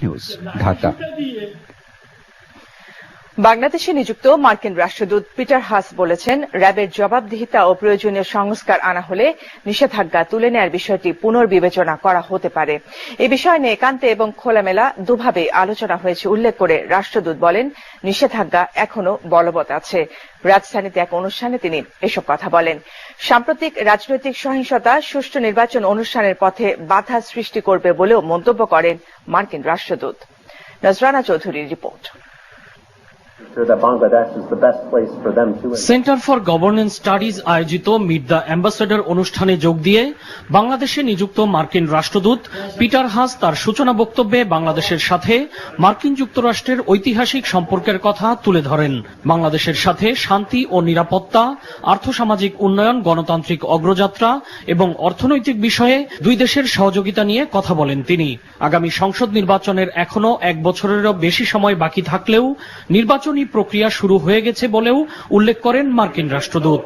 News Dhaka. বাংলাদেশে নিযুক্ত মার্কিন রাষ্ট্রদূত পিটার হাস বলেছেন, র্যাবের জবাবদিহিতা ও প্রয়োজনীয় সংস্কার আনা হলে নিষেধাজ্ঞা তুলে নেয়ার বিষয়টি পুনর্বিবেচনা করা হতে পারে। এ বিষয় নিয়ে একান্তে এবং খোলামেলা দুভাবে আলোচনা হয়েছে উল্লেখ করে রাষ্ট্রদূত বলেন, নিষেধাজ্ঞা এখনো বলবৎ আছে। রাজধানীতে এক অনুষ্ঠানে তিনি এসব কথা বলেন। সাম্প্রতিক রাজনৈতিক সহিংসতা সুষ্ঠু নির্বাচন অনুষ্ঠানের পথে বাধা সৃষ্টি করবে বলেও মন্তব্য করেন মার্কিন রাষ্ট্রদূত। নজরানা চৌধুরীর report. Centre for governance studies আয়োজিত মিট দ্য অ্যাম্বাসেডর অনুষ্ঠানে যোগ দিয়ে বাংলাদেশে নিযুক্ত মার্কিন রাষ্ট্রদূত পিটার হাস তার সূচনা বক্তব্যে বাংলাদেশের সাথে মার্কিন যুক্তরাষ্ট্রের ঐতিহাসিক সম্পর্কের কথা তুলে ধরেন। বাংলাদেশের সাথে শান্তি ও নিরাপত্তা, আর্থসামাজিক উন্নয়ন, গণতান্ত্রিক অগ্রযাত্রা এবং অর্থনৈতিক বিষয়ে দুই দেশের সহযোগিতা নিয়ে কথা বলেন তিনি। আগামী সংসদ নির্বাচনের এখনো 1 বছরেরও বেশি সময় বাকি থাকলেও নির্বাচনী প্রক্রিয়া শুরু হয়ে গেছে বলেও উল্লেখ করেন মার্কিন রাষ্ট্রদূত।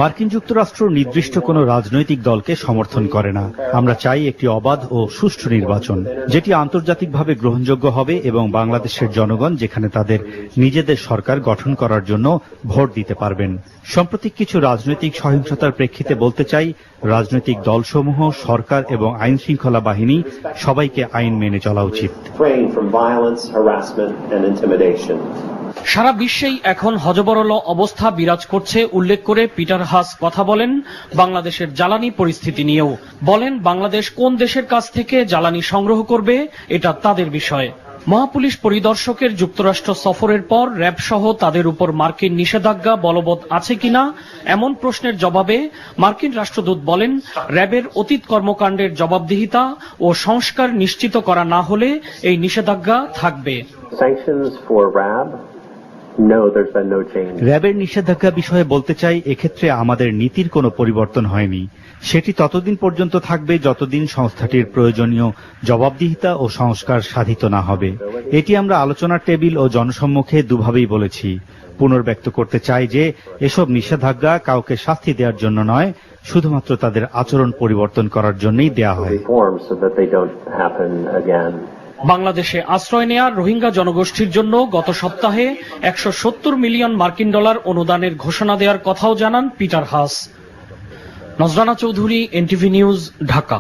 মার্কিন যুক্তরাষ্ট্র নির্দিষ্ট কোনো রাজনৈতিক দলকে সমর্থন করে না। আমরা চাই একটি অবাধ ও সুষ্ঠু নির্বাচন, যেটি আন্তর্জাতিকভাবে গ্রহণযোগ্য হবে এবং বাংলাদেশের জনগণ যেখানে তাদের নিজেদের সরকার গঠন করার জন্য ভোট দিতে পারবেন। সাম্প্রতিক কিছু রাজনৈতিক সহিংসতার প্রেক্ষিতে বলতে চাই, রাজনৈতিক দলসমূহ, সরকার এবং আইন শৃঙ্খলা বাহিনী সবাইকে আইন মেনে চলা উচিত। সারা বিশ্বেই এখন হযবরল অবস্থা বিরাজ করছে উল্লেখ করে পিটার হাস কথা বলেন বাংলাদেশের জ্বালানি পরিস্থিতি নিয়েও। বলেন, বাংলাদেশ কোন দেশের কাছ থেকে জ্বালানি সংগ্রহ করবে এটা তাদের বিষয়। মহাপুলিশ পরিদর্শকের যুক্তরাষ্ট্র সফরের পর র্যাব সহ তাদের উপর মার্কিন নিষেধাজ্ঞা বলবৎ আছে কিনা এমন প্রশ্নের জবাবে মার্কিন রাষ্ট্রদূত বলেন, র্যাবের অতীত কর্মকাণ্ডের জবাবদিহিতা ও সংস্কার নিশ্চিত করা না হলে এই নিষেধাজ্ঞা থাকবে। র্যাবের নিষেধাজ্ঞা বিষয়ে বলতে চাই, এক্ষেত্রে আমাদের নীতির কোনো পরিবর্তন হয়নি। সেটি ততদিন পর্যন্ত থাকবে যতদিন সংস্থাটির প্রয়োজনীয় জবাবদিহিতা ও সংস্কার সাধিত না হবে। এটি আমরা আলোচনার টেবিল ও জনসম্মুখে দুভাবেই বলেছি। পুনর্ব্যক্ত করতে চাই যে এসব নিষেধাজ্ঞা কাউকে শাস্তি দেওয়ার জন্য নয়, শুধুমাত্র তাদের আচরণ পরিবর্তন করার জন্যই দেয়া হয়। বাংলাদেশে আশ্রয় নেয়া রোহিঙ্গা জনগোষ্ঠীর জন্য গত সপ্তাহে $170 মিলিয়ন অনুদানের ঘোষণা দেওয়ার কথাও জানান Peter Haas. Nazrana Chowdhury, NTV news, Dhaka.